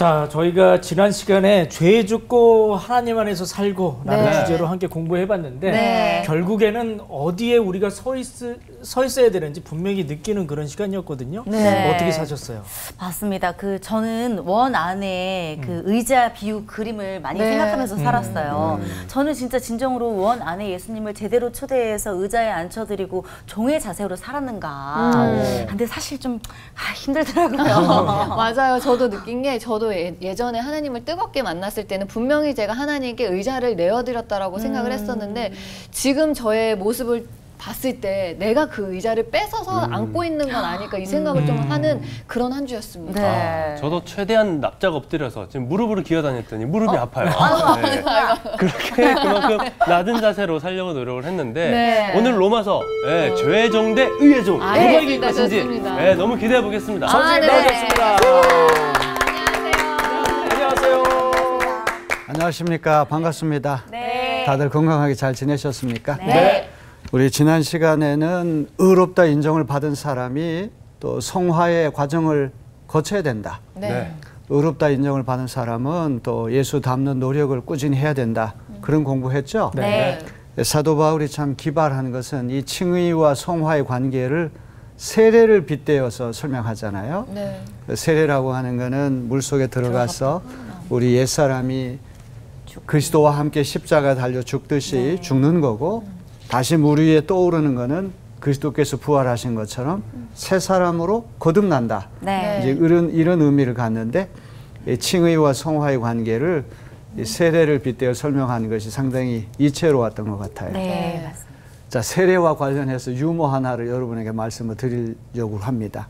자, 저희가 지난 시간에 죄 죽고 하나님 안에서 살고 라는 주제로 함께 공부해봤는데 결국에는 어디에 우리가 서 있어야 되는지 분명히 느끼는 그런 시간이었거든요. 어떻게 사셨어요? 맞습니다. 저는 원 안에 그 의자 비유 그림을 많이 생각하면서 살았어요. 저는 진짜 진정으로 원 안에 예수님을 제대로 초대해서 의자에 앉혀드리고 종의 자세로 살았는가. 근데 사실 좀 힘들더라고요. 맞아요. 저도 느낀 게 저도 예전에 하나님을 뜨겁게 만났을 때는 분명히 제가 하나님께 의자를 내어드렸다라고 생각을 했었는데 지금 저의 모습을 봤을 때 내가 그 의자를 뺏어서 안고 있는 건 아닐까 이 생각을 좀 하는 그런 한 주였습니다. 저도 최대한 납작 엎드려서 지금 무릎으로 기어다녔더니 무릎이 아파요. 그렇게 그만큼 낮은 자세로 살려고 노력을 했는데 오늘 로마서 죄종 대 의의 종 누가 이길 것인지 너무 기대해 보겠습니다. 선생님 나오셨습니다. 안녕하십니까. 반갑습니다. 다들 건강하게 잘 지내셨습니까? 우리 지난 시간에는 의롭다 인정을 받은 사람이 또 성화의 과정을 거쳐야 된다. 의롭다 인정을 받은 사람은 또 예수 닮는 노력을 꾸준히 해야 된다. 그런 공부했죠? 사도 바울이 참 기발한 것은 이 칭의와 성화의 관계를 세례를 빗대어서 설명하잖아요. 세례라고 하는 거는 물속에 들어가서 우리 옛사람이 그리스도와 함께 십자가 달려 죽듯이 죽는 거고 다시 물 위에 떠오르는 거는 그리스도께서 부활하신 것처럼 새 사람으로 거듭난다. 이제 이런 의미를 갖는데 칭의와 성화의 관계를 세례를 빗대어 설명하는 것이 상당히 이채로웠던 것 같아요. 맞습니다. 자, 세례와 관련해서 유머 하나를 여러분에게 말씀을 드리려고 합니다.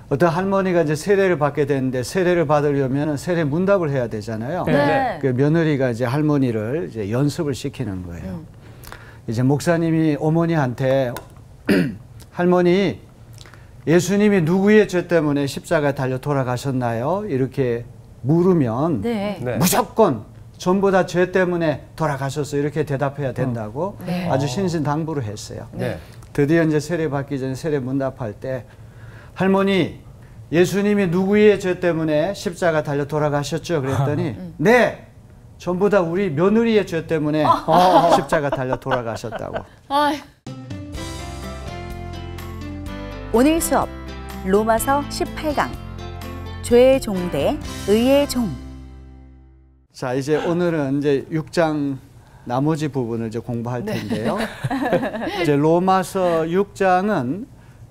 어떤 할머니가 이제 세례를 받게 되는데 세례를 받으려면 세례 문답을 해야 되잖아요. 그 며느리가 이제 할머니를 이제 연습을 시키는 거예요. 이제 목사님이 어머니한테 할머니, 예수님이 누구의 죄 때문에 십자가에 달려 돌아가셨나요? 이렇게 물으면 무조건 전부 다 죄 때문에 돌아가셨어 이렇게 대답해야 된다고 아주 신신당부를 했어요. 드디어 이제 세례 받기 전에 세례 문답할 때 할머니, 예수님이 누구의 죄 때문에 십자가 달려 돌아가셨죠? 그랬더니 네, 전부 다 우리 며느리의 죄 때문에 십자가 달려 돌아가셨다고. 오늘 수업 로마서 18강 죄의 종 대 의의 종. 자, 이제 오늘은 이제 6장 나머지 부분을 이제 공부할 텐데요. 이제 로마서 6장은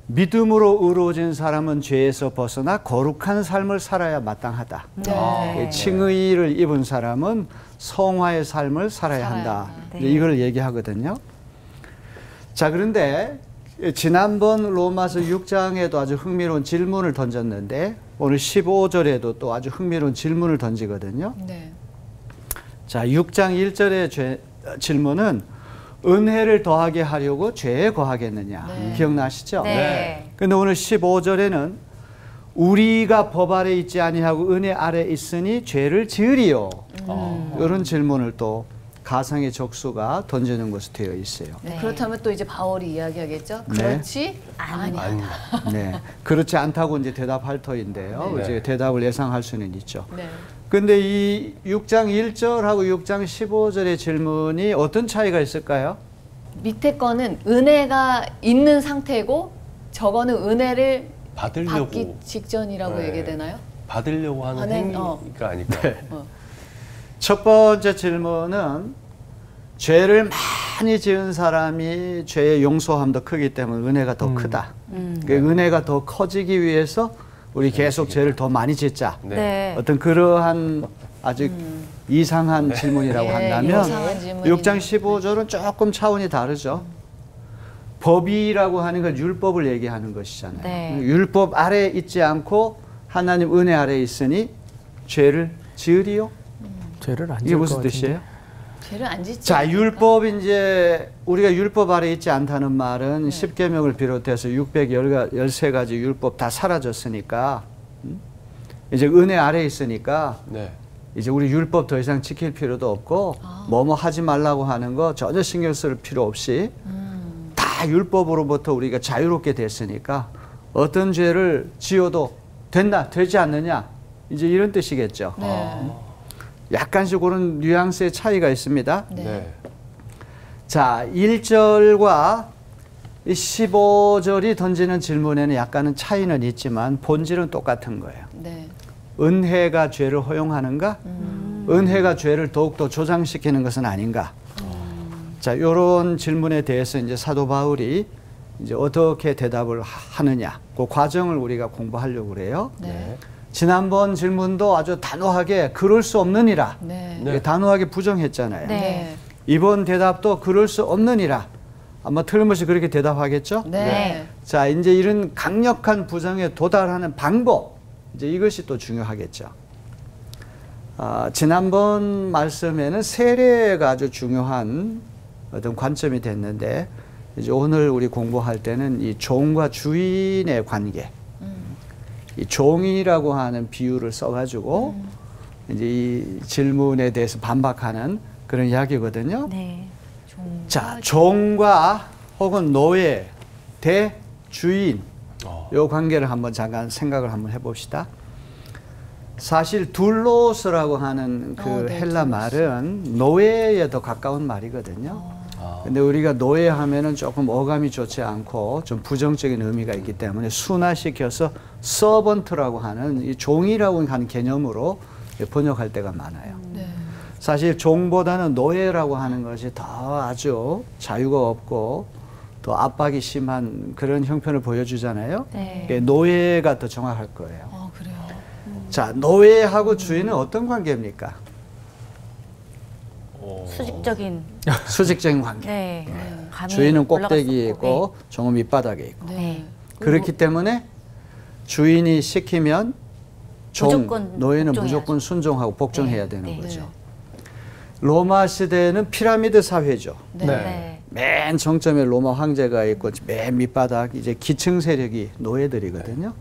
믿음으로 의로워진 사람은 죄에서 벗어나 거룩한 삶을 살아야 마땅하다. 칭의를 입은 사람은 성화의 삶을 살아야 한다. 이걸 얘기하거든요. 자, 그런데 지난번 로마서 6장에도 아주 흥미로운 질문을 던졌는데 오늘 15절에도 또 아주 흥미로운 질문을 던지거든요. 자, 6장 1절의 질문은 은혜를 더하게 하려고 죄에 거하겠느냐. 기억나시죠? 근데 오늘 15절에는 우리가 법 아래 있지 아니하고 은혜 아래 있으니 죄를 지으리요. 이런 질문을 또 가상의 적수가 던지는 것으로 되어 있어요. 그렇다면 또 이제 바울이 이야기하겠죠? 그렇지 아니하다. 그렇지 않다고 이제 대답할 터인데요. 이제 대답을 예상할 수는 있죠. 근데 이 6장 1절하고 6장 15절의 질문이 어떤 차이가 있을까요? 밑에 거는 은혜가 있는 상태고 저거는 은혜를 받으려고 받기 직전이라고 얘기해야 되나요? 받으려고 하는 행위가 아닐까. 첫 번째 질문은 죄를 많이 지은 사람이 죄의 용서함도 크기 때문에 은혜가 더 크다. 그 은혜가 더 커지기 위해서 우리 계속 죄를 더 많이 짓자. 어떤 그러한 아주 이상한 질문이라고 한다면 6장 15절은 조금 차원이 다르죠. 법이라고 하는 건 율법을 얘기하는 것이잖아요. 율법 아래에 있지 않고 하나님 은혜 아래에 있으니 죄를 지으리요? 죄를 안 이게 무슨 뜻이에요? 죄를 안 짓지. 자, 율법 이제 우리가 율법 아래 있지 않다는 말은 10계명을 비롯해서 613가지 율법 다 사라졌으니까 이제 은혜 아래 있으니까 이제 우리 율법 더 이상 지킬 필요도 없고 뭐뭐 하지 말라고 하는 거 전혀 신경 쓸 필요 없이 다 율법으로부터 우리가 자유롭게 됐으니까 어떤 죄를 지어도 된다, 되지 않느냐 이제 이런 뜻이겠죠. 네. 약간씩 그런 뉘앙스의 차이가 있습니다. 네. 네. 자, 1절과 15절이 던지는 질문에는 약간은 차이는 있지만 본질은 똑같은 거예요. 네. 은혜가 죄를 허용하는가? 은혜가 죄를 더욱더 조장시키는 것은 아닌가? 자, 이런 질문에 대해서 이제 사도 바울이 이제 어떻게 대답을 하느냐, 그 과정을 우리가 공부하려고 그래요. 네. 지난번 질문도 아주 단호하게 그럴 수 없느니라. 네. 네. 단호하게 부정했잖아요. 네. 이번 대답도 그럴 수 없느니라. 아마 틀림없이 그렇게 대답하겠죠? 네. 자, 이제 이런 강력한 부정에 도달하는 방법, 이제 이것이 또 중요하겠죠. 지난번 말씀에는 세례가 아주 중요한 어떤 관점이 됐는데, 이제 오늘 우리 공부할 때는 이 종과 주인의 관계, 이 종이라고 하는 비유를 써가지고 이제 이 질문에 대해서 반박하는 그런 이야기거든요. 네. 자, 종과 혹은 노예 대 주인, 이 관계를 한번 잠깐 생각을 한번 해봅시다. 사실 둘로스라고 하는 그 네, 헬라 말은 노예에 더 가까운 말이거든요. 근데 우리가 노예하면은 조금 어감이 좋지 않고 좀 부정적인 의미가 있기 때문에 순화시켜서 서번트라고 하는 이 종이라고 하는 개념으로 번역할 때가 많아요. 네. 사실 종보다는 노예라고 하는 것이 더 아주 자유가 없고 더 압박이 심한 그런 형편을 보여주잖아요. 네. 그러니까 노예가 더 정확할 거예요. 아, 그래요. 자, 노예하고 주인은 어떤 관계입니까? 수직적인. 수직적인 관계. 네. 감이 주인은 올라갈 수 꼭대기에 없고. 있고 종은 밑바닥에 있고. 네. 그렇기 때문에 주인이 시키면 무조건 노예는 복종해야죠. 무조건 순종하고 복종해야 네. 되는 네. 거죠. 로마 시대에는 피라미드 사회죠. 네. 네. 맨 정점에 로마 황제가 있고 맨 밑바닥 이제 기층 세력이 노예들이거든요.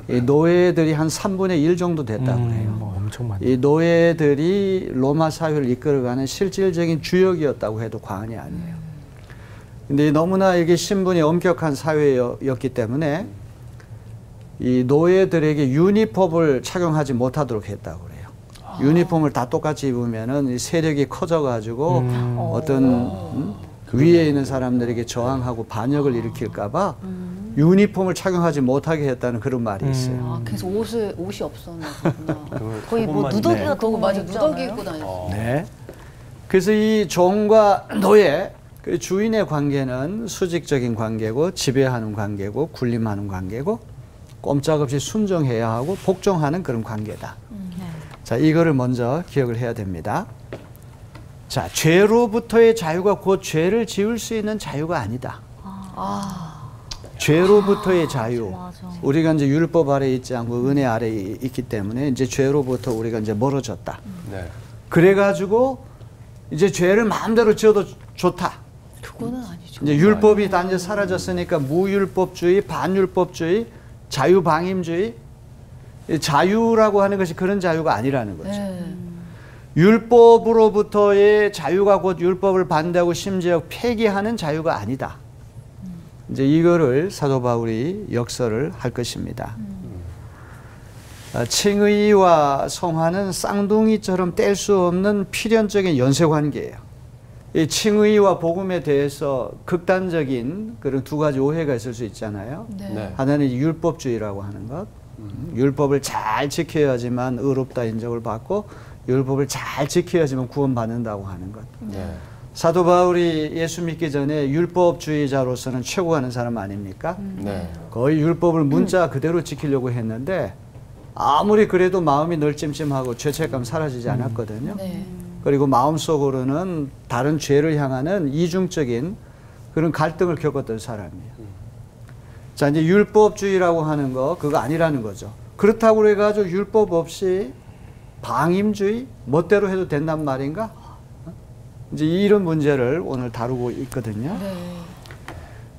이 노예들이 한 3분의 1 정도 됐다고 해요. 뭐 엄청 많네. 이 노예들이 로마 사회를 이끌어가는 실질적인 주역이었다고 해도 과언이 아니에요. 근데 너무나 이게 신분이 엄격한 사회였기 때문에 이 노예들에게 유니폼을 착용하지 못하도록 했다고 그래요. 유니폼을 다 똑같이 입으면은 이 세력이 커져가지고 어떤 위에 있는 사람들에게 저항하고 반역을 일으킬까봐 유니폼을 착용하지 못하게 했다는 그런 말이 있어요. 아, 그래서 옷이 없었나 보구나. 거의 뭐 누더기 같은 그거 거 맞아, 입지 누더기 않아요? 입고 다녔어. 네. 그래서 이 종과 노예, 그 주인의 관계는 수직적인 관계고 지배하는 관계고 군림하는 관계고 꼼짝없이 순종해야 하고 복종하는 그런 관계다. 자, 이거를 먼저 기억을 해야 됩니다. 자, 죄로부터의 자유가 곧 죄를 지을 수 있는 자유가 아니다. 죄로부터의 자유. 맞아. 우리가 이제 율법 아래 있지 않고 은혜 아래 있기 때문에 이제 죄로부터 우리가 이제 멀어졌다. 네. 그래가지고 이제 죄를 마음대로 지어도 좋다. 그거는 아니죠. 이제 율법이 다 이제 사라졌으니까 무율법주의, 반율법주의, 자유방임주의. 이 자유라고 하는 것이 그런 자유가 아니라는 거죠. 네. 율법으로부터의 자유가 곧 율법을 반대하고 심지어 폐기하는 자유가 아니다. 이제 이거를 사도 바울이 역설을 할 것입니다. 칭의와 성화는 쌍둥이처럼 뗄 수 없는 필연적인 연쇄관계예요. 이 칭의와 복음에 대해서 극단적인 그런 두 가지 오해가 있을 수 있잖아요. 네. 네. 하나는 율법주의라고 하는 것. 율법을 잘 지켜야지만 의롭다 인정을 받고 율법을 잘 지켜야지만 구원받는다고 하는 것. 네. 사도 바울이 예수 믿기 전에 율법주의자로서는 최고하는 사람 아닙니까? 네. 거의 율법을 문자 그대로 지키려고 했는데 아무리 그래도 마음이 늘 찜찜하고 죄책감 사라지지 않았거든요. 네. 그리고 마음속으로는 다른 죄를 향하는 이중적인 그런 갈등을 겪었던 사람이에요. 자, 이제 율법주의라고 하는 거 그거 아니라는 거죠. 그렇다고 그래가지고 율법 없이 방임주의 멋대로 해도 된단 말인가? 이제 이런 문제를 오늘 다루고 있거든요. 네.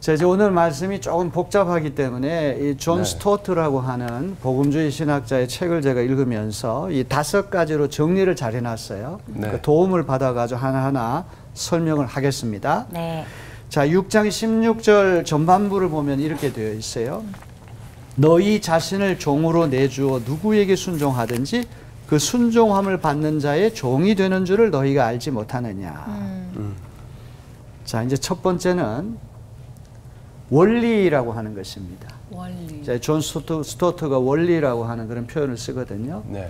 자, 이제 오늘 말씀이 조금 복잡하기 때문에 이 존 네. 스토트라고 하는 복음주의 신학자의 책을 제가 읽으면서 이 5가지로 정리를 잘 해놨어요. 네. 그 도움을 받아가지고 하나하나 설명을 하겠습니다. 네. 자, 6장 16절 전반부를 보면 이렇게 되어 있어요. 너희 자신을 종으로 내주어 누구에게 순종하든지 그 순종함을 받는 자의 종이 되는 줄을 너희가 알지 못하느냐. 자, 이제 첫 번째는 원리라고 하는 것입니다. 원리. 자, 존 스토트가 원리라고 하는 그런 표현을 쓰거든요. 네.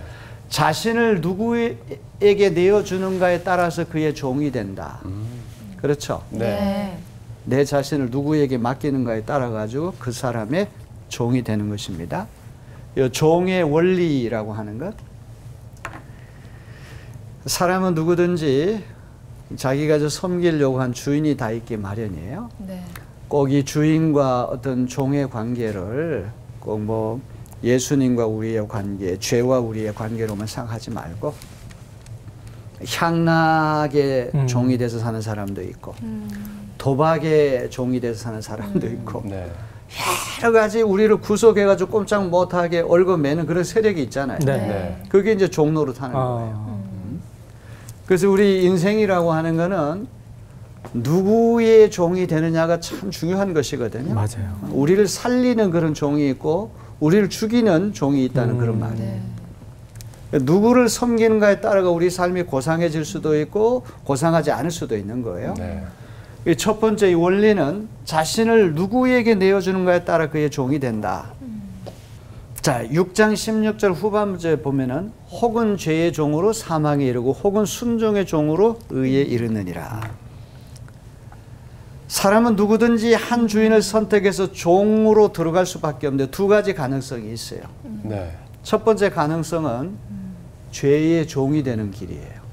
자신을 누구에게 내어주는가에 따라서 그의 종이 된다. 그렇죠? 네. 내 자신을 누구에게 맡기는가에 따라 가지고 그 사람의 종이 되는 것입니다. 이 종의 원리라고 하는 것. 사람은 누구든지 자기가 섬기려고 한 주인이 다 있기 마련이에요. 네. 꼭 이 주인과 어떤 종의 관계를 꼭 뭐 예수님과 우리의 관계, 죄와 우리의 관계로만 생각하지 말고 향락의 종이 돼서 사는 사람도 있고 도박의 종이 돼서 사는 사람도 있고 네. 여러 가지 우리를 구속해가지고 꼼짝 못하게 얽어매는 그런 세력이 있잖아요. 네. 네. 그게 이제 종노릇 하는 거예요. 그래서 우리 인생이라고 하는 거는 누구의 종이 되느냐가 참 중요한 것이거든요. 맞아요. 우리를 살리는 그런 종이 있고 우리를 죽이는 종이 있다는 그런 말이에요. 누구를 섬기는가에 따라가 우리 삶이 고상해질 수도 있고 고상하지 않을 수도 있는 거예요. 네. 이 첫 번째 이 원리는 자신을 누구에게 내어주는가에 따라 그의 종이 된다. 자, 6장 16절 후반부에 보면은 혹은 죄의 종으로 사망에 이르고 혹은 순종의 종으로 의에 이르느니라. 사람은 누구든지 한 주인을 선택해서 종으로 들어갈 수밖에 없는데 두 가지 가능성이 있어요. 네. 첫 번째 가능성은 죄의 종이 되는 길이에요.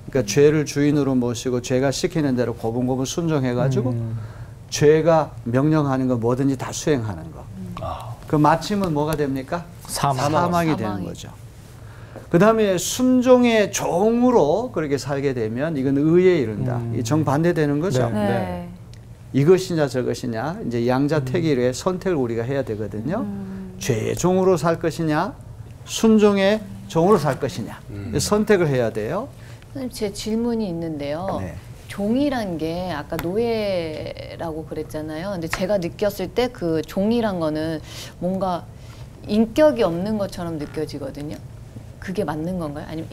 그러니까 죄를 주인으로 모시고 죄가 시키는 대로 고분고분 순종해가지고 죄가 명령하는 거 뭐든지 다 수행하는 거. 그 마침은 뭐가 됩니까? 사망이 되는 거죠. 그 다음에 순종의 종으로 그렇게 살게 되면 이건 의에 이른다. 이 정반대되는 거죠. 네. 네. 이것이냐 저것이냐 이제 양자택일의 선택을 우리가 해야 되거든요. 죄의 종으로 살 것이냐 순종의 종으로 살 것이냐 선택을 해야 돼요. 선생님, 제 질문이 있는데요. 네. 종이란 게 아까 노예라고 그랬잖아요. 근데 제가 느꼈을 때 그 종이란 거는 뭔가 인격이 없는 것처럼 느껴지거든요. 그게 맞는 건가요? 아니면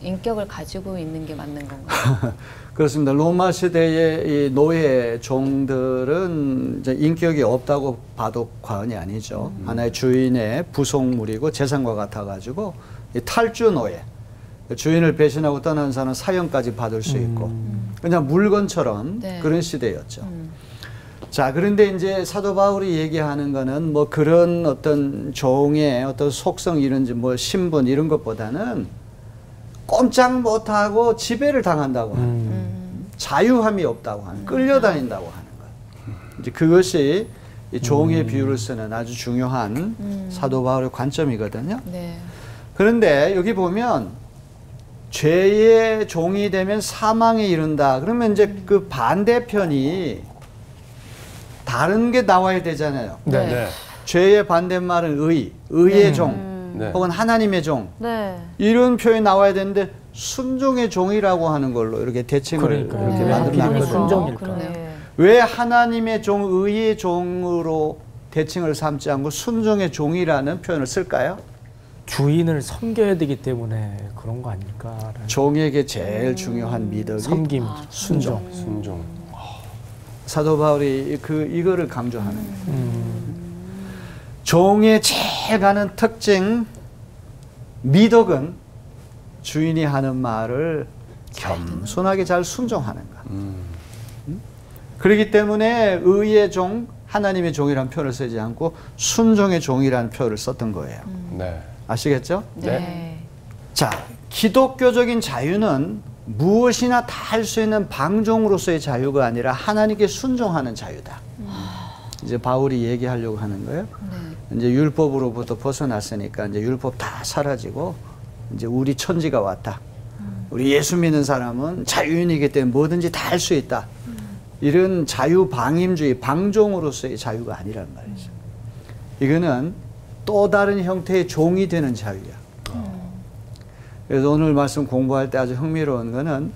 인격을 가지고 있는 게 맞는 건가요? 그렇습니다. 로마 시대의 이 노예 종들은 이제 인격이 없다고 봐도 과언이 아니죠. 하나의 주인의 부속물이고 재산과 같아가지고 이 탈주 노예, 주인을 배신하고 떠나는 사람은 사형까지 받을 수 있고 그냥 물건처럼 네. 그런 시대였죠. 자, 그런데 이제 사도 바울이 얘기하는 거는 뭐 그런 어떤 종의 어떤 속성 이런지 뭐 신분 이런 것보다는 꼼짝 못하고 지배를 당한다고 하는 자유함이 없다고 하는 끌려다닌다고 하는 것. 이제 그것이 이 종의 비유를 쓰는 아주 중요한 사도 바울의 관점이거든요. 네. 그런데 여기 보면 죄의 종이 되면 사망에 이른다. 그러면 이제 그 반대편이 다른 게 나와야 되잖아요. 네. 네. 죄의 반대말은 의의 종, 네. 혹은 하나님의 종. 네. 이런 표현이 나와야 되는데 순종의 종이라고 하는 걸로 이렇게 대칭을 그러니까요. 이렇게 네. 만들어놨거든요. 순종일까? 그러네요. 왜 하나님의 종, 의의 종으로 대칭을 삼지 않고 순종의 종이라는 표현을 쓸까요? 주인을 섬겨야 되기 때문에 그런 거 아닐까? 종에게 제일 중요한 미덕이 섬김, 순종. 순종. 사도 바울이 이거를 강조하는 거예요. 종의 제일 가는 특징, 미덕은 주인이 하는 말을 겸손하게 잘 순종하는 것. 그렇기 때문에 의의 종, 하나님의 종이라는 표현을 쓰지 않고 순종의 종이라는 표현을 썼던 거예요. 네. 아시겠죠? 네. 자, 기독교적인 자유는 무엇이나 다 할 수 있는 방종으로서의 자유가 아니라 하나님께 순종하는 자유다. 이제 바울이 얘기하려고 하는 거예요. 네. 이제 율법으로부터 벗어났으니까 이제 율법 다 사라지고 이제 우리 천지가 왔다. 우리 예수 믿는 사람은 자유인이기 때문에 뭐든지 다 할 수 있다. 이런 자유 방임주의, 방종으로서의 자유가 아니란 말이죠. 이거는 또 다른 형태의 종이 되는 자유야. 그래서 오늘 말씀 공부할 때 아주 흥미로운 거는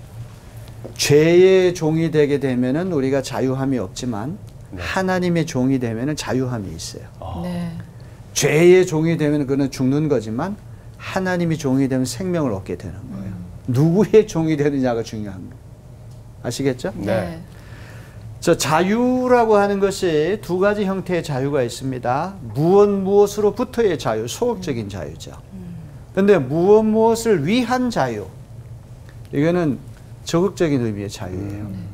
죄의 종이 되게 되면은 우리가 자유함이 없지만 하나님의 종이 되면은 자유함이 있어요. 네. 죄의 종이 되면 그는 죽는 거지만 하나님이 종이 되면 생명을 얻게 되는 거예요. 누구의 종이 되느냐가 중요한 거예요. 아시겠죠? 네. 저 자유라고 하는 것이 두 가지 형태의 자유가 있습니다. 무엇으로부터의 자유, 소극적인 자유죠. 근데 무엇을 위한 자유, 이거는 적극적인 의미의 자유예요.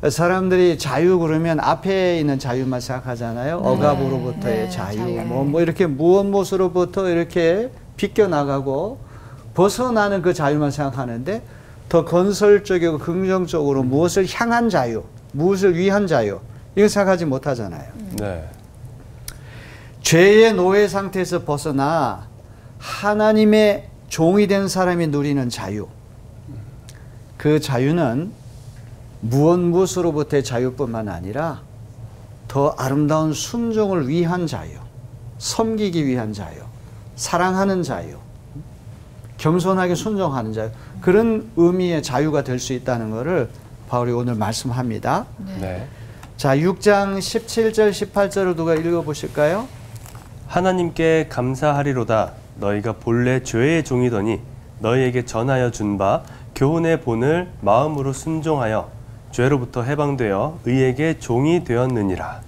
사람들이 자유 그러면 앞에 있는 자유만 생각하잖아요. 억압으로부터의 자유, 뭐 이렇게 무엇으로부터 이렇게 비껴나가고 벗어나는 그 자유만 생각하는데 더 건설적이고 긍정적으로 무엇을 향한 자유, 무엇을 위한 자유, 이거 생각하지 못하잖아요. 네. 죄의 노예 상태에서 벗어나 하나님의 종이 된 사람이 누리는 자유, 그 자유는 무엇으로부터의 자유뿐만 아니라 더 아름다운 순종을 위한 자유, 섬기기 위한 자유, 사랑하는 자유, 겸손하게 순종하는 자유, 그런 의미의 자유가 될 수 있다는 것을 바울이 오늘 말씀합니다. 네. 자, 6장 17절 18절을 누가 읽어보실까요? 하나님께 감사하리로다. 너희가 본래 죄의 종이더니 너희에게 전하여 준 바 교훈의 본을 마음으로 순종하여 죄로부터 해방되어 의에게 종이 되었느니라.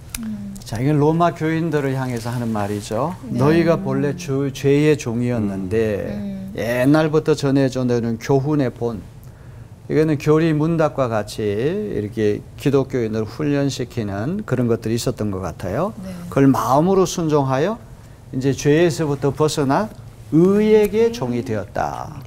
자, 이건 로마 교인들을 향해서 하는 말이죠. 너희가 본래 죄의 종이었는데 옛날부터 전해져 내는 교훈의 본, 이거는 교리 문답과 같이 이렇게 기독교인을 훈련시키는 그런 것들이 있었던 것 같아요. 그걸 마음으로 순종하여 이제 죄에서부터 벗어나 의에게 종이 되었다.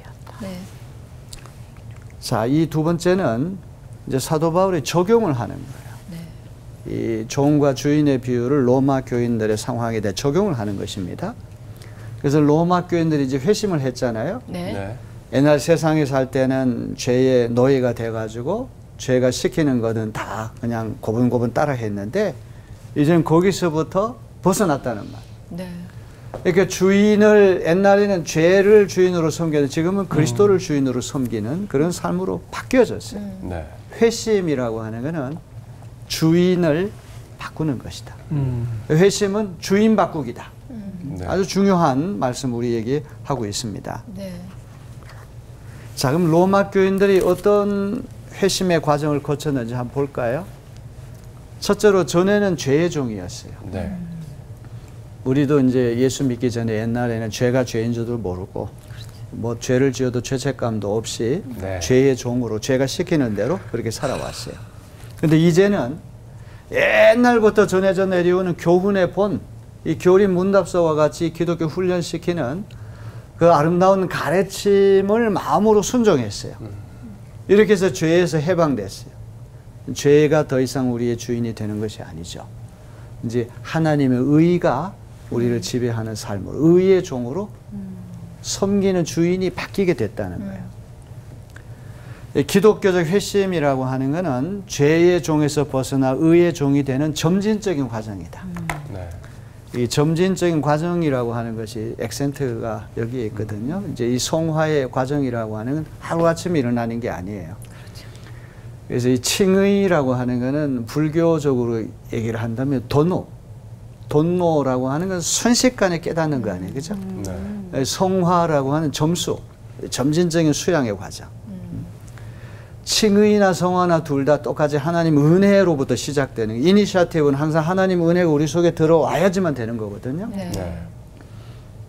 자, 이 두 번째는 이제 사도 바울이 적용을 하는 거예요. 이 종과 주인의 비유를 로마 교인들의 상황에 대해 적용을 하는 것입니다. 그래서 로마 교인들이 이제 회심을 했잖아요. 네. 옛날 세상에 살 때는 죄의 노예가 돼가지고 죄가 시키는 거는 다 그냥 고분고분 따라 했는데 이제는 거기서부터 벗어났다는 말. 그러니까 주인을, 옛날에는 죄를 주인으로 섬겼는데 지금은 그리스도를 주인으로 섬기는 그런 삶으로 바뀌어졌어요. 네. 회심이라고 하는 것은 주인을 바꾸는 것이다. 회심은 주인 바꾸기다. 네. 아주 중요한 말씀 우리에게 하고 있습니다. 자, 그럼 로마 교인들이 어떤 회심의 과정을 거쳤는지 한번 볼까요? 첫째로 전에는 죄의 종이었어요. 네. 우리도 이제 예수 믿기 전에 옛날에는 죄가 죄인 줄도 모르고 뭐 죄를 지어도 죄책감도 없이 죄의 종으로 죄가 시키는 대로 그렇게 살아왔어요. 근데 이제는 옛날부터 전해져 내려오는 교훈의 본, 이 교리 문답서와 같이 기독교 훈련시키는 그 아름다운 가르침을 마음으로 순종했어요. 이렇게 해서 죄에서 해방됐어요. 죄가 더 이상 우리의 주인이 되는 것이 아니죠. 이제 하나님의 의가 우리를 지배하는 삶으로, 의의 종으로 섬기는 주인이 바뀌게 됐다는 거예요. 기독교적 회심이라고 하는 것은 죄의 종에서 벗어나 의의 종이 되는 점진적인 과정이다. 이 점진적인 과정이라고 하는 것이 액센트가 여기에 있거든요. 이제 이 성화의 과정이라고 하는 건 하루아침에 일어나는 게 아니에요. 그래서 이 칭의라고 하는 것은 불교적으로 얘기를 한다면 돈노라고 하는 건 순식간에 깨닫는 거 아니에요. 그죠? 성화라고 하는 점수, 점진적인 수양의 과정. 칭의나 성화나 둘 다 똑같이 하나님 은혜로부터 시작되는, 이니셔티브는 항상 하나님 은혜가 우리 속에 들어와야지만 되는 거거든요.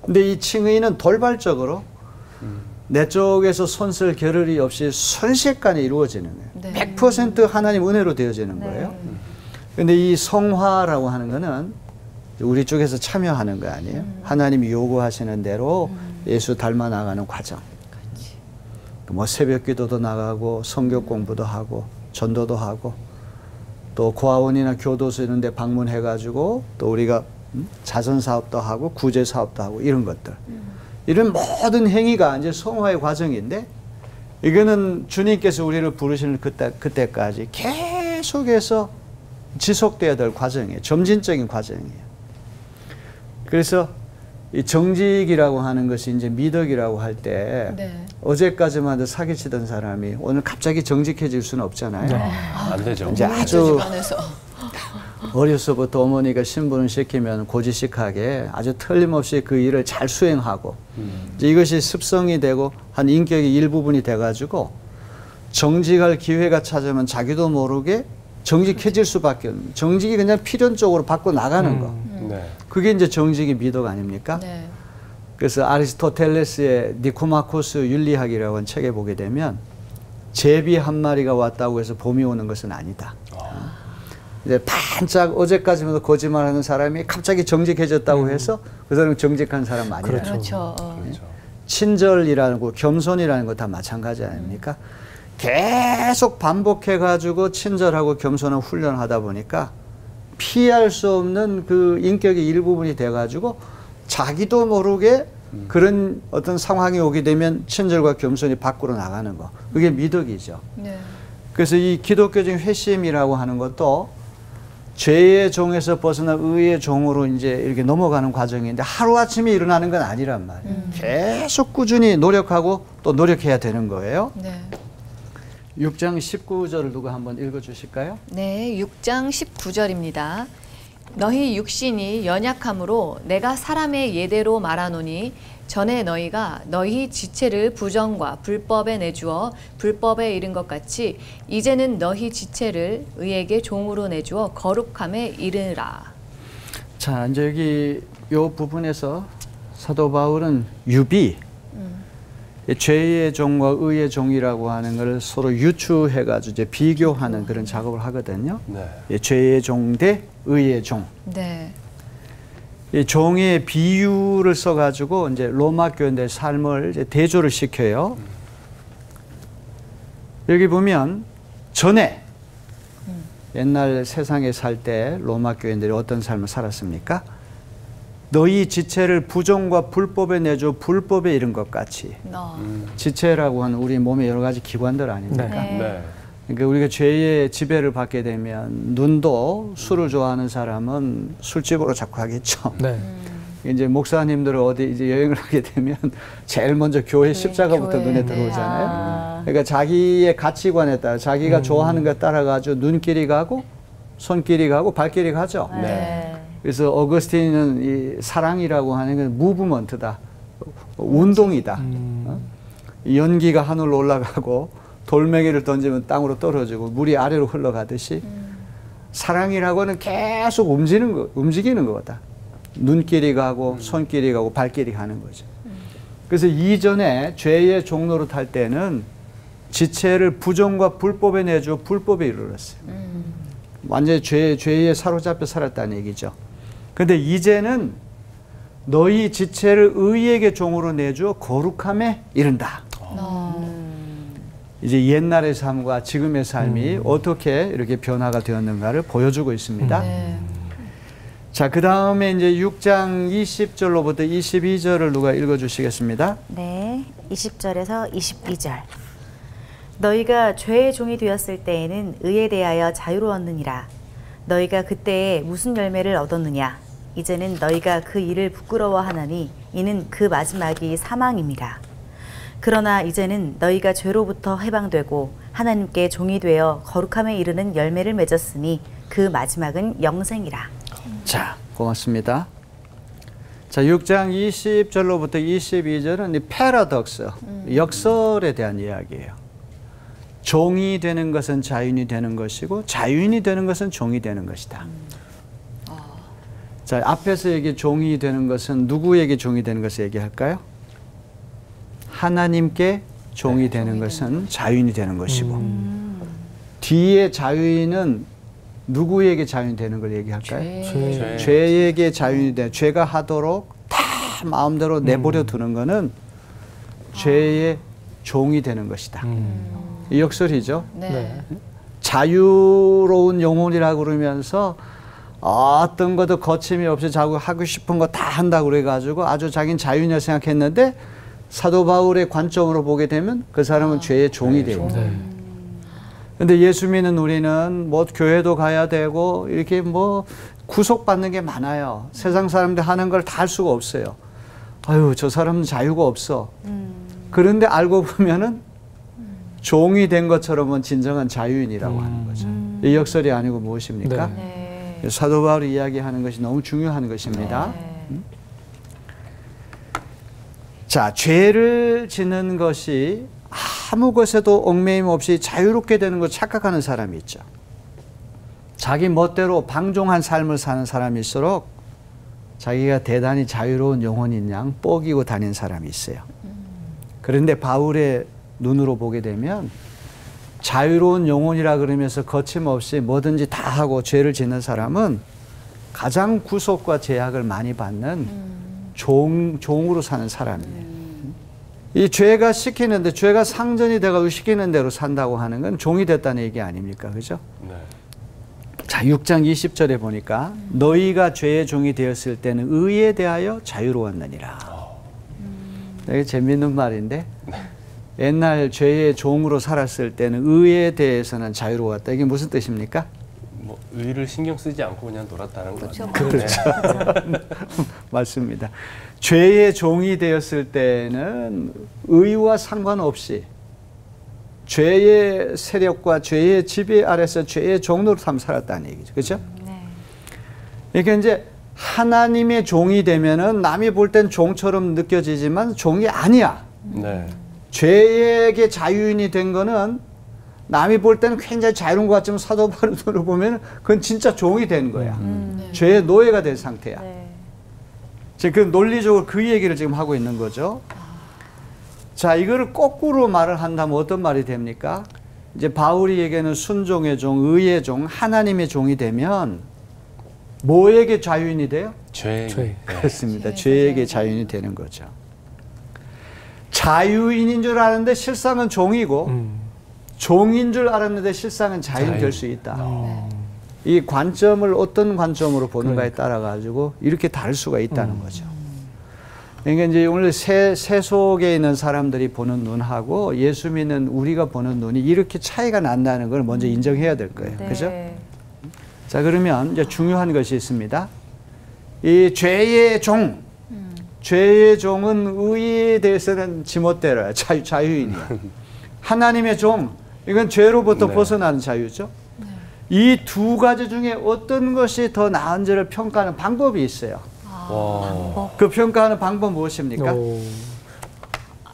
근데 이 칭의는 돌발적으로 내 쪽에서 손쓸 겨를이 없이 순식간에 이루어지는 거예요. 100% 하나님 은혜로 되어지는 거예요. 근데 이 성화라고 하는 거는 우리 쪽에서 참여하는 거 아니에요. 하나님이 요구하시는 대로 예수 닮아 나가는 과정. 뭐 새벽 기도도 나가고 성경 공부도 하고 전도도 하고 또 고아원이나 교도소 이런 데 방문해 가지고 또 우리가 자선 사업도 하고 구제 사업도 하고 이런 것들. 이런 모든 행위가 이제 성화의 과정인데 이거는 주님께서 우리를 부르시는 그때까지 계속해서 지속돼야 될 과정이에요. 점진적인 과정이에요. 그래서 이 정직이라고 하는 것이 이제 미덕이라고 할 때 어제까지만 해도 사기치던 사람이 오늘 갑자기 정직해질 수는 없잖아요. 안 되죠. 이제 아주 어려서부터 어머니가 신분을 시키면 고지식하게 아주 틀림없이 그 일을 잘 수행하고 이제 이것이 습성이 되고 한 인격의 일부분이 돼가지고 정직할 기회가 찾으면 자기도 모르게 정직해질 수밖에 없는, 정직이 그냥 필연적으로 밖으로 나가는 거. 네. 그게 이제 정직의 미덕 아닙니까? 네. 그래서 아리스토텔레스의 니코마코스 윤리학이라고 하는 책에 보게 되면 제비 한 마리가 왔다고 해서 봄이 오는 것은 아니다. 이제 반짝 어제까지만 거짓말하는 사람이 갑자기 정직해졌다고 해서 그 사람은 정직한 사람 아니라. 그렇죠. 친절이라는 거, 겸손이라는 거 다 마찬가지 아닙니까? 계속 반복해가지고 친절하고 겸손한 훈련하다 보니까 피할 수 없는 그 인격의 일부분이 돼가지고 자기도 모르게 그런 어떤 상황이 오게 되면 친절과 겸손이 밖으로 나가는 거. 그게 미덕이죠. 네. 그래서 이 기독교적인 회심이라고 하는 것도 죄의 종에서 벗어나 의의 종으로 이제 이렇게 넘어가는 과정인데 하루아침에 일어나는 건 아니란 말이에요. 계속 꾸준히 노력하고 또 노력해야 되는 거예요. 네. 6장 19절을 누가 한번 읽어주실까요? 네, 6장 19절입니다. 너희 육신이 연약함으로 내가 사람의 예대로 말하노니 전에 너희가 너희 지체를 부정과 불법에 내주어 불법에 이른 것 같이 이제는 너희 지체를 의에게 종으로 내주어 거룩함에 이르라. 자, 이제 여기 이 부분에서 사도 바울은 유비, 죄의 종과 의의 종이라고 하는 걸 서로 유추해가지고 이제 비교하는 그런 작업을 하거든요. 네. 죄의 종 대 의의 종. 네. 이 종의 비유를 써가지고 이제 로마 교인들의 삶을 이제 대조를 시켜요. 여기 보면 전에 옛날 세상에 살 때 로마 교인들이 어떤 삶을 살았습니까? 너희 지체를 부정과 불법에 내줘 불법에 이른 것 같이. 지체라고 하는 우리 몸의 여러 가지 기관들 아닙니까? 네. 네. 그러니까 우리가 죄의 지배를 받게 되면 눈도 술을 좋아하는 사람은 술집으로 자꾸 가겠죠. 네. 이제 목사님들 어디 이제 여행을 하게 되면 제일 먼저 교회 십자가부터 교회, 눈에 네. 들어오잖아요. 그러니까 자기의 가치관에 따라 자기가 좋아하는 것 따라 가지고 눈길이 가고 손길이 가고 발길이 가죠. 네. 그래서 어거스틴은 이 사랑이라고 하는 건 무브먼트다, 운동이다. 연기가 하늘로 올라가고 돌멩이를 던지면 땅으로 떨어지고 물이 아래로 흘러가듯이 사랑이라고는 계속 움직이는 거다. 눈길이 가고 손길이 가고 발길이 가는 거죠. 그래서 이전에 죄의 종로로 탈 때는 지체를 부정과 불법에 내줘 불법에 이르렀어요. 완전히 죄에 사로잡혀 살았다는 얘기죠. 근데 이제는 너희 지체를 의에게 종으로 내줘 거룩함에 이른다. 이제 옛날의 삶과 지금의 삶이 어떻게 이렇게 변화가 되었는가를 보여주고 있습니다. 네. 자, 그 다음에 이제 6장 20절로부터 22절을 누가 읽어주시겠습니다? 네, 20절에서 22절. 너희가 죄의 종이 되었을 때에는 의에 대하여 자유로웠느니라. 너희가 그때에 무슨 열매를 얻었느냐? 이제는 너희가 그 일을 부끄러워하나니 이는 그 마지막이 사망임이라. 그러나 이제는 너희가 죄로부터 해방되고 하나님께 종이 되어 거룩함에 이르는 열매를 맺었으니 그 마지막은 영생이라. 자, 고맙습니다. 자, 6장 20절로부터 22절은 이 패러독스, 역설에 대한 이야기예요. 종이 되는 것은 자유인이 되는 것이고 자유인이 되는 것은 종이 되는 것이다. 자, 앞에서 얘기 종이 되는 것은 누구에게 종이 되는 것을 얘기할까요? 하나님께 종이 되는 것은 자유인이 되는 것이고 뒤에 자유인은 누구에게 자유인이 되는 걸 얘기할까요? 죄에게 자유인이 되는, 죄가 하도록 다 마음대로 내버려 두는 것은 죄의 종이 되는 것이다. 이 역설이죠. 네. 자유로운 영혼이라고 그러면서 어떤 것도 거침이 없이 자꾸 하고 싶은 거 다 한다고 그래가지고 아주 자기는 자유인이라 생각했는데 사도 바울의 관점으로 보게 되면 그 사람은 죄의 종이 돼요. 근데 예수 믿는 우리는 뭐 교회도 가야 되고 이렇게 뭐 구속받는 게 많아요. 세상 사람들 하는 걸 다 할 수가 없어요. 아유, 저 사람은 자유가 없어. 그런데 알고 보면은 종이 된 것처럼은 진정한 자유인이라고 하는 거죠. 이 역설이 아니고 무엇입니까? 네. 사도 바울이 이야기하는 것이 너무 중요한 것입니다. 자, 죄를 짓는 것이 아무 것에도 얽매임 없이 자유롭게 되는 걸 착각하는 사람이 있죠. 자기 멋대로 방종한 삶을 사는 사람일수록 자기가 대단히 자유로운 영혼인 양 뻐기고 다니는 사람이 있어요. 그런데 바울의 눈으로 보게 되면 자유로운 영혼이라 그러면서 거침없이 뭐든지 다 하고 죄를 짓는 사람은 가장 구속과 제약을 많이 받는 종으로 사는 사람이에요. 이 죄가 시키는데, 죄가 상전이 돼가지고 시키는 대로 산다고 하는 건 종이 됐다는 얘기 아닙니까? 그죠? 네. 자, 6장 20절에 보니까 너희가 죄의 종이 되었을 때는 의에 대하여 자유로웠느니라. 되게 재밌는 말인데, 옛날 죄의 종으로 살았을 때는 의에 대해서는 자유로웠다. 이게 무슨 뜻입니까? 뭐 의를 신경 쓰지 않고 그냥 놀았다는 거죠. 그렇죠. 맞습니다. 죄의 종이 되었을 때는 의와 상관없이 죄의 세력과 죄의 지배 아래서 죄의 종으로 살았다는 얘기죠. 그렇죠? 이게 이제 하나님의 종이 되면은 남이 볼 땐 종처럼 느껴지지만 종이 아니야. 네. 죄에게 자유인이 된 거는 남이 볼 때는 굉장히 자유로운 것 같지만 사도 바울을 보면 그건 진짜 종이 된 거야. 죄의 노예가 된 상태야. 네. 지금 그 논리적으로 그 얘기를 지금 하고 있는 거죠. 자, 이거를 거꾸로 말을 한다면 어떤 말이 됩니까? 이제 바울이 얘기하는 순종의 종, 의의 종, 하나님의 종이 되면 뭐에게 자유인이 돼요? 죄. 그렇습니다. 죄에게 자유인이 되는 거죠. 자유인인 줄 아는데 실상은 종이고 종인 줄 알았는데 실상은 자유인 될 수 있다. 이 관점을 어떤 관점으로 보는가에 따라 가지고 이렇게 다를 수가 있다는 거죠. 그러니까 이제 오늘 세속에 있는 사람들이 보는 눈하고 예수 믿는 우리가 보는 눈이 이렇게 차이가 난다는 걸 먼저 인정해야 될 거예요. 네. 그죠? 자, 그러면 이제 중요한 것이 있습니다. 이 죄의 종, 죄의 종은 의에 대해서는 지멋대로야. 자유인이야. 하나님의 종, 이건 죄로부터 벗어나는 자유죠. 이 두 가지 중에 어떤 것이 더 나은지를 평가하는 방법이 있어요. 방법. 그 평가하는 방법 무엇입니까?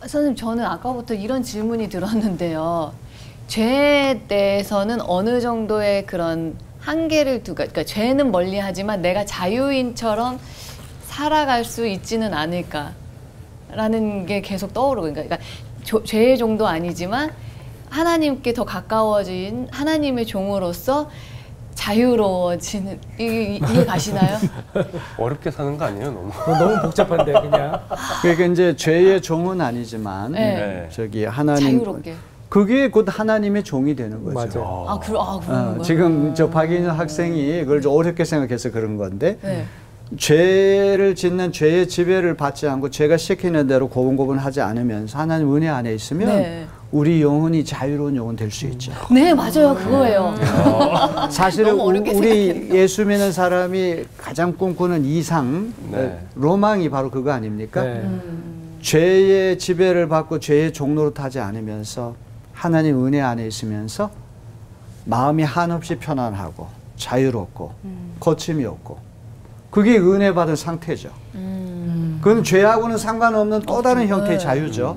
선생님, 저는 아까부터 이런 질문이 들었는데요. 죄에 대해서는 어느 정도의 그런 한계를 두고, 그러니까 죄는 멀리하지만 내가 자유인처럼 살아갈 수 있지는 않을까라는 게 계속 떠오르고, 그러니까 죄의 종도 아니지만 하나님께 더 가까워진 하나님의 종으로서 자유로워지는, 이게 가시나요? 어렵게 사는 거 아니에요, 너무? 너무 복잡한데 그냥. 그러니까 이제 죄의 종은 아니지만 저기 하나님 자유롭게. 그게 곧 하나님의 종이 되는 거죠. 맞아요. 그런 지금 저 박인현 학생이 그걸 좀 어렵게 생각해서 그런 건데 죄를 짓는 죄의 지배를 받지 않고 죄가 시키는 대로 고분고분하지 않으면서 하나님 은혜 안에 있으면 우리 영혼이 자유로운 영혼 될 수 있죠. 네, 맞아요. 그거예요. 사실은 우리 예수 믿는 사람이 가장 꿈꾸는 이상, 로망이 바로 그거 아닙니까? 죄의 지배를 받고 죄의 종로로 타지 않으면서 하나님 은혜 안에 있으면서 마음이 한없이 편안하고 자유롭고 거침이 없고 그게 은혜 받은 상태죠. 그건 죄하고는 상관없는 또 다른 형태의 자유죠.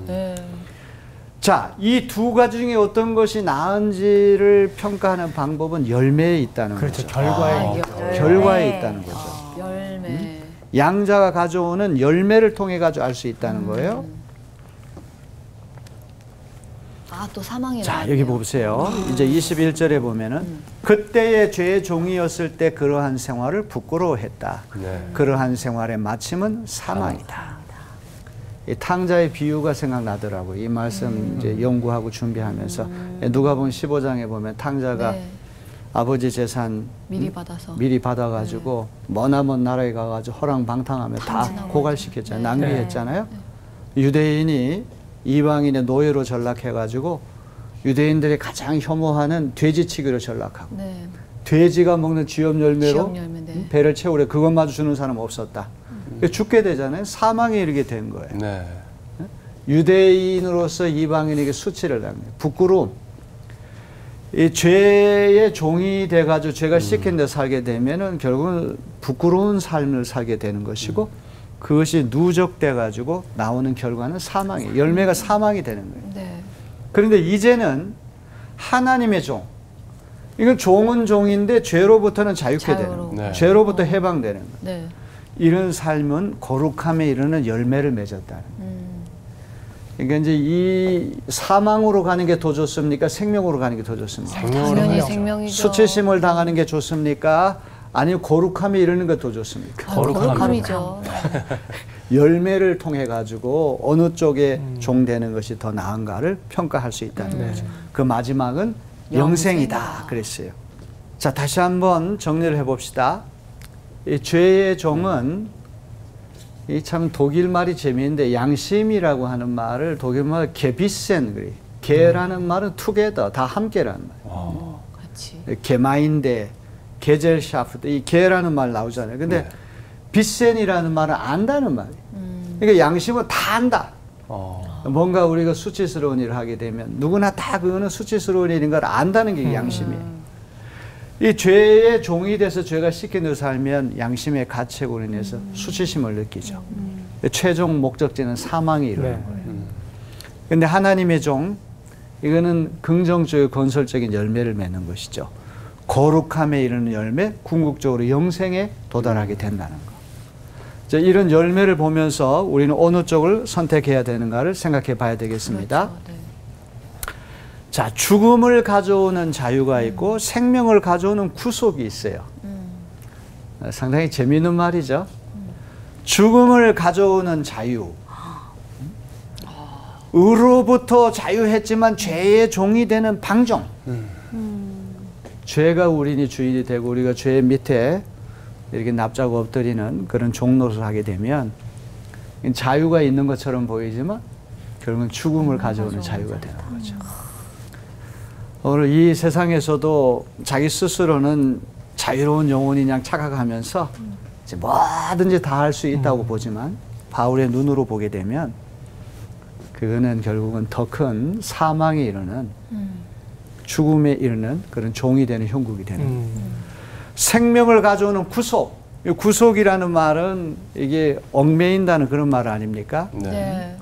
자, 이 두 가지 중에 어떤 것이 나은지를 평가하는 방법은 열매에 있다는 거죠. 결과에 있다는 거죠. 열매. 양자가 가져오는 열매를 통해 가지고 알 수 있다는 거예요. 또 사망이 자, 나왔네요. 여기 보세요. 이제 21절에 보면은 그때의 죄의 종이었을 때 그러한 생활을 부끄러워했다. 그러한 생활의 마침은 사망이다. 이 탕자의 비유가 생각나더라고요. 이 말씀 이제 연구하고 준비하면서 누가복음 15장에 보면 탕자가 아버지 재산 미리 받아가지고 머나먼 나라에 가가지고 허랑방탕하며 다 고갈시켰잖아요. 낭비했잖아요. 유대인이 이방인의 노예로 전락해가지고 유대인들이 가장 혐오하는 돼지치기로 전락하고 돼지가 먹는 쥐염 열매로 배를 채우래. 그것마저 주는 사람 없었다. 죽게 되잖아요. 사망에 이르게 된 거예요. 유대인으로서 이방인에게 수치를 당해요. 부끄러움. 이 죄의 종이 돼가지고 죄가 씻긴 데 살게 되면은 결국은 부끄러운 삶을 살게 되는 것이고 그것이 누적돼가지고 나오는 결과는 사망이에요. 열매가 사망이 되는 거예요. 네. 그런데 이제는 하나님의 종. 이건 종은 종인데 죄로부터는 자유케 되는 거예요. 네. 죄로부터 해방되는 거예요. 네. 이런 삶은 거룩함에 이르는 열매를 맺었다는 거예요. 그러니까 이제 이 사망으로 가는 게 더 좋습니까? 생명으로 가는 게 더 좋습니까? 당연히 생명이죠. 수치심을 당하는 게 좋습니까? 아니면 거룩함에 이르는 게 더 좋습니까? 거룩함이죠. 열매를 통해 가지고 어느 쪽에 종되는 것이 더 나은가를 평가할 수 있다는 거죠. 그 마지막은 영생이다 그랬어요. 자, 다시 한번 정리를 해봅시다. 이 죄의 종은 이 참 독일 말이 재미있는데 양심이라고 하는 말을 독일 말 게비센 그래. 게라는 말은 투게더 다 함께라는 말. 같이. 게마인데 게젤샤프트 이 게라는 말 나오잖아요. 근데 비센이라는 말은 안다는 말이에요. 그러니까 양심은 다 안다. 뭔가 우리가 수치스러운 일을 하게 되면 누구나 다 그거는 수치스러운 일인 걸 안다는 게 양심이에요. 이 죄의 종이 돼서 죄가 씻긴 데 살면 양심의 가책으로 인해서 수치심을 느끼죠. 최종 목적지는 사망이 이르는 거예요. 그런데 하나님의 종, 이거는 긍정적이고 건설적인 열매를 맺는 것이죠. 거룩함에 이르는 열매, 궁극적으로 영생에 도달하게 된다는 거. 자, 이런 열매를 보면서 우리는 어느 쪽을 선택해야 되는가를 생각해 봐야 되겠습니다. 그렇죠. 네. 자, 죽음을 가져오는 자유가 있고 생명을 가져오는 구속이 있어요. 상당히 재미있는 말이죠. 죽음을 가져오는 자유. 의로부터 자유했지만 죄의 종이 되는 방종. 죄가 우리니 주인이 되고 우리가 죄 밑에 이렇게 납작 엎드리는 그런 종노릇을 하게 되면 자유가 있는 것처럼 보이지만 결국은 죽음을 가져오는 자유가 되는 거죠. 오늘 이 세상에서도 자기 스스로는 자유로운 영혼이냐 착각하면서 이제 뭐든지 다 할 수 있다고 보지만 바울의 눈으로 보게 되면 그거는 결국은 더 큰 사망에 이르는 죽음에 이르는 그런 종이 되는 형국이 되는 생명을 가져오는 구속. 구속이라는 말은 이게 얽매인다는 그런 말 아닙니까? 네.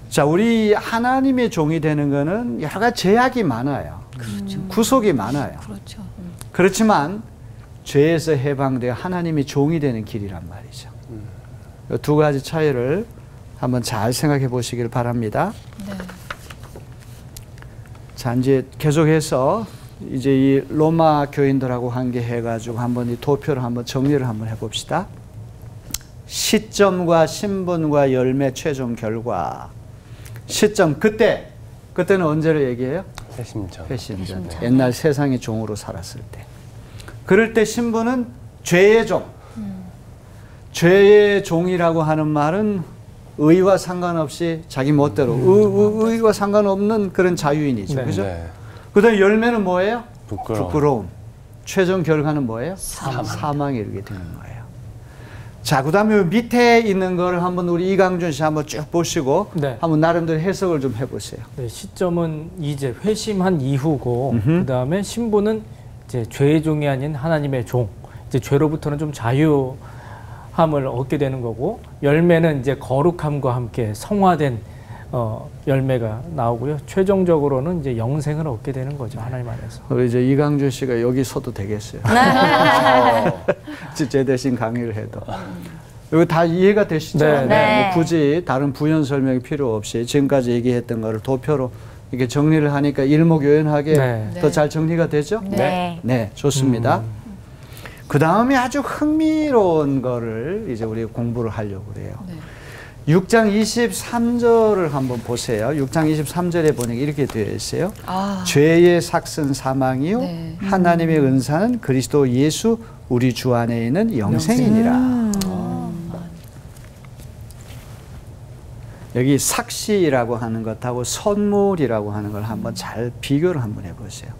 자, 우리 하나님의 종이 되는 거는 여러 가지 제약이 많아요. 그렇죠. 구속이 많아요. 그렇죠. 그렇지만 죄에서 해방되어 하나님의 종이 되는 길이란 말이죠. 이 두 가지 차이를 한번 잘 생각해 보시길 바랍니다. 네. 자, 이제 계속해서 이제 이 로마 교인들하고 관계해가지고 한번 이 도표를 한번 정리를 한번 해봅시다. 시점과 신분과 열매 최종 결과. 시점 그때는 언제를 얘기해요? 회심 전. 옛날 세상의 종으로 살았을 때. 그럴 때 신분은 죄의 종. 죄의 종이라고 하는 말은 의와 상관없이 자기 멋대로 의와 상관없는 그런 자유인이죠. 네. 그죠? 네. 그다음에 열매는 뭐예요? 부끄러움. 최종 결과는 뭐예요? 사망에 이르게 되는 거예요. 자, 그다음에 밑에 있는 걸 한번 우리 이강준 씨 한번 쭉 보시고 네. 한번 나름대로 해석을 좀 해보세요. 네, 시점은 이제 회심한 이후고 그다음에 신분은 이제 죄의 종이 아닌 하나님의 종. 이제 죄로부터는 좀 자유함을 얻게 되는 거고 열매는 이제 거룩함과 함께 성화된 열매가 나오고요. 최종적으로는 이제 영생을 얻게 되는 거죠. 하나님 안에서. 우리 이제 이강준 씨가 여기 서도 되겠어요. 제 대신 강의를 해도. 이거 다 이해가 되시죠? 네, 네. 뭐 굳이 다른 부연 설명이 필요 없이 지금까지 얘기했던 거를 도표로 이렇게 정리를 하니까 일목요연하게 네. 더 잘 정리가 되죠? 네. 네, 좋습니다. 그 다음에 아주 흥미로운 거를 이제 우리 공부를 하려고 그래요. 네. 6장 23절을 한번 보세요. 6장 23절에 보니까 이렇게 되어 있어요. 죄의 삭슨 사망이요. 네. 하나님의 은사는 그리스도 예수 우리 주 안에 있는 영생이니라. 여기 삭시라고 하는 것하고 선물이라고 하는 걸 한번 잘 비교를 한번 해보세요.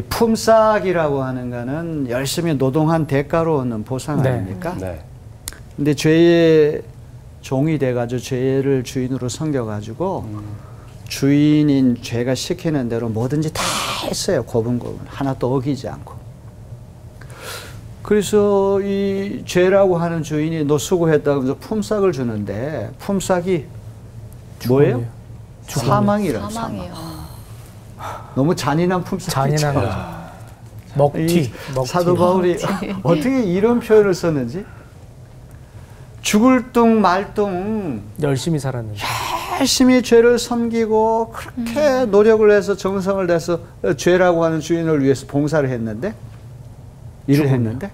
품삯이라고 하는 거는 열심히 노동한 대가로 얻는 보상 네. 아닙니까? 네. 근데 죄의 종이 돼가지고 죄를 주인으로 섬겨가지고 주인인 죄가 시키는 대로 뭐든지 다 했어요. 고분고분 하나도 어기지 않고. 그래서 이 죄라고 하는 주인이 너 수고했다고 해서 품삯을 주는데 품삯이 뭐예요? 사망이라고. 사망이에요. 너무 잔인한 품삯이죠. 잔인한 거죠. 먹튀. 사도 바울이 어떻게 이런 표현을 썼는지 죽을 둥 말 둥 열심히 살았는데. 열심히 죄를 섬기고 그렇게 노력을 해서 정성을 다해서 죄라고 하는 주인을 위해서 봉사를 했는데 일을 했는데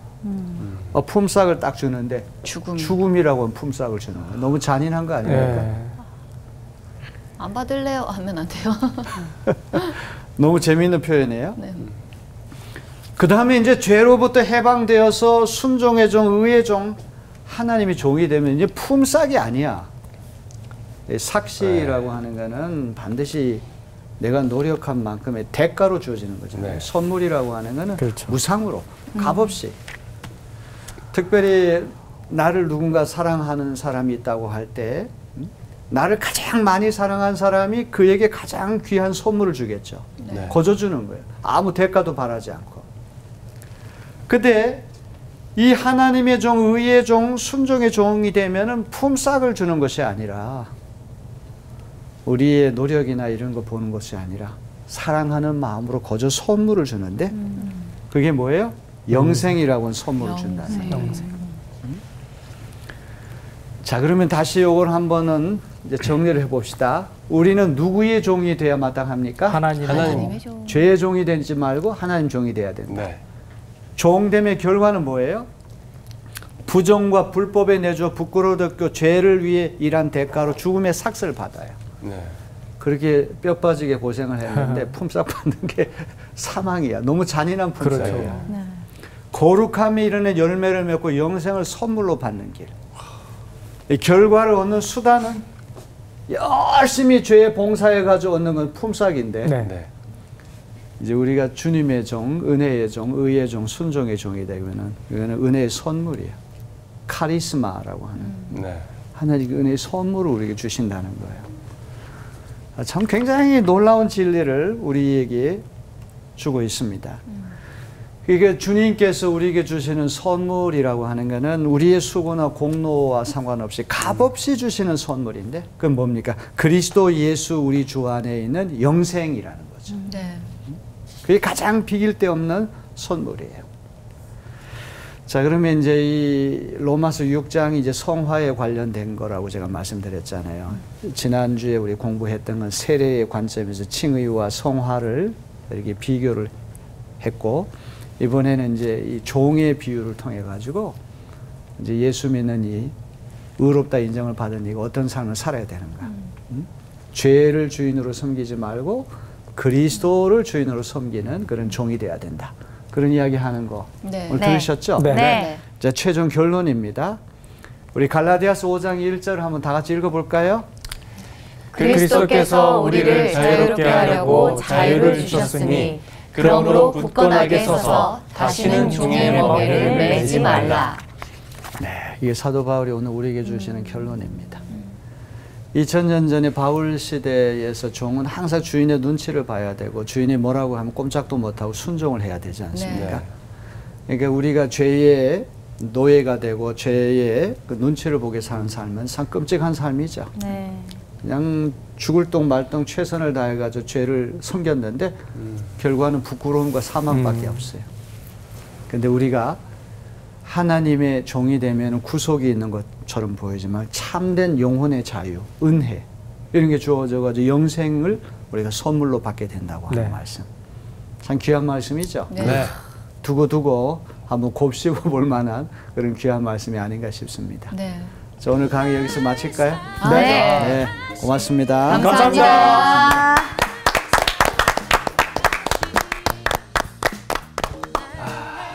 품삯을 딱 주는데 죽음이라고 하는 품삯을 주는 거예요. 너무 잔인한 거 아닙니까? 네. 안 받을래요? 하면 안 돼요. 너무 재미있는 표현이에요. 네. 그 다음에 이제 죄로부터 해방되어서 순종의 종, 의의 종, 하나님의 종이 되면 이제 품삯이 아니야. 삭시라고 하는 거는 반드시 내가 노력한 만큼의 대가로 주어지는 거잖아요. 네. 선물이라고 하는 거는 그렇죠. 무상으로, 값없이. 특별히 나를 누군가 사랑하는 사람이 있다고 할 때 나를 가장 많이 사랑한 사람이 그에게 가장 귀한 선물을 주겠죠. 네. 거저 주는 거예요. 아무 대가도 바라지 않고. 근데 이 하나님의 종, 의의 종, 순종의 종이 되면은 품삯을 주는 것이 아니라 우리의 노력이나 이런 거 보는 것이 아니라 사랑하는 마음으로 거저 선물을 주는데 그게 뭐예요? 영생이라고 하는 선물을 준다는 거예요. 자, 그러면 다시 이걸 한번은 이제 정리를 해봅시다. 우리는 누구의 종이 돼야 마땅합니까? 하나님의 종. 죄의 종이 되지 말고 하나님 종이 돼야 된다. 네. 종됨의 결과는 뭐예요? 부정과 불법에 내줘 부끄러웠고 죄를 위해 일한 대가로 죽음의 삭슬을 받아요. 네. 그렇게 뼈 빠지게 고생을 했는데 품삯 받는 게 사망이야. 너무 잔인한 품삯이에요. 그렇죠. 네. 거룩함이 이르는 열매를 맺고 영생을 선물로 받는 길. 이 결과를 얻는 수단은 열심히 죄에 봉사해 가지고 얻는 건 품삯인데 네. 네. 이제 우리가 주님의 종, 은혜의 종, 의의 종, 순종의 종이 되면은 이거는 은혜의 선물이에요. 카리스마라고 하는 네. 하나님의 은혜의 선물을 우리에게 주신다는 거예요. 참 굉장히 놀라운 진리를 우리에게 주고 있습니다. 그러니까 주님께서 우리에게 주시는 선물이라고 하는 것은 우리의 수고나 공로와 상관없이 값없이 주시는 선물인데 그건 뭡니까? 그리스도 예수 우리 주 안에 있는 영생이라는 거죠. 네. 그게 가장 비길 데 없는 선물이에요. 자, 그러면 이제 이 로마서 6장이 이제 성화에 관련된 거라고 제가 말씀드렸잖아요. 지난주에 우리 공부했던 건 세례의 관점에서 칭의와 성화를 이렇게 비교를 했고, 이번에는 이제 이 종의 비유를 통해 가지고 이제 예수 믿는 이 의롭다 인정을 받은 이가 어떤 삶을 살아야 되는가. 죄를 주인으로 섬기지 말고 그리스도를 주인으로 섬기는 그런 종이 돼야 된다. 그런 이야기 하는 거 네. 오늘 네. 들으셨죠? 네. 네. 자, 최종 결론입니다. 우리 갈라디아서 5장 1절을 한번 다 같이 읽어볼까요? 그리스도께서 우리를 자유롭게 하려고 자유를 주셨으니 그러므로 굳건하게 서서 다시는 종의 멍에를 매지 말라. 네, 이게 사도 바울이 오늘 우리에게 주시는 결론입니다. 2000년 전에 바울 시대에서 종은 항상 주인의 눈치를 봐야 되고 주인이 뭐라고 하면 꼼짝도 못하고 순종을 해야 되지 않습니까? 네. 그러니까 우리가 죄의 노예가 되고 죄의 그 눈치를 보게 사는 삶은 참 끔찍한 삶이죠. 네. 그냥 죽을 똥 말똥 최선을 다해가지고 죄를 섬겼는데 결과는 부끄러움과 사망밖에 없어요. 근데 우리가 하나님의 종이 되면 구속이 있는 것처럼 보이지만 참된 영혼의 자유, 은혜 이런 게 주어져가지고 영생을 우리가 선물로 받게 된다고 하는 네. 말씀. 참 귀한 말씀이죠. 네. 네. 두고 한번 곱씹어 볼 만한 그런 귀한 말씀이 아닌가 싶습니다. 네. 자, 오늘 강의 여기서 마칠까요? 네. 네, 고맙습니다. 감사합니다.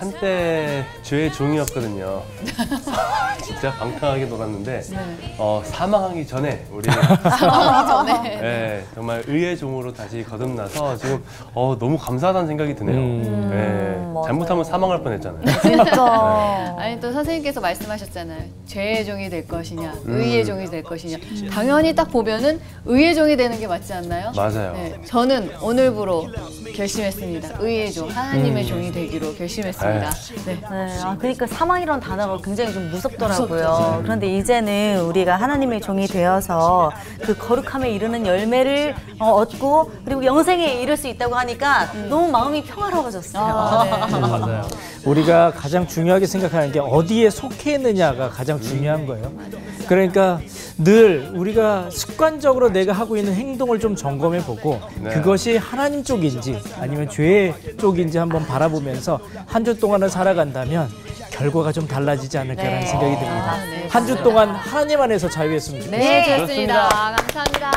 한때 죄의 종이었거든요. 진짜 방탕하게 놀았는데 사망하기 전에 우리 네, 정말 의의 종으로 다시 거듭나서 지금 너무 감사하다는 생각이 드네요. 네, 잘못하면 사망할 뻔했잖아요. 진짜. 아니 또 선생님께서 말씀하셨잖아요. 죄의 종이 될 것이냐, 의의 종이 될 것이냐. 당연히 딱 보면은 의의 종이 되는 게 맞지 않나요? 맞아요. 네, 저는 오늘부로 결심했습니다. 의의 종, 하나님의 종이 되기로 결심했습니다. 네. 네, 그러니까 사망이라는 단어가 굉장히 좀 무섭더라고요. 그런데 이제는 우리가 하나님의 종이 되어서 그 거룩함에 이르는 열매를 얻고 그리고 영생에 이를 수 있다고 하니까 너무 마음이 평화로워졌어요. 네. 맞아요. 우리가 가장 중요하게 생각하는 게 어디에 속해 있느냐가 가장 중요한 거예요. 그러니까 늘 우리가 습관적으로 내가 하고 있는 행동을 좀 점검해 보고 그것이 하나님 쪽인지 아니면 죄 쪽인지 한번 바라보면서 한 주 동안을 살아간다면 결과가 좀 달라지지 않을까라는 생각이 듭니다. 한 주 동안 하나님 안에서 자유했으면 좋겠습니다. 네, 좋습니다. 감사합니다.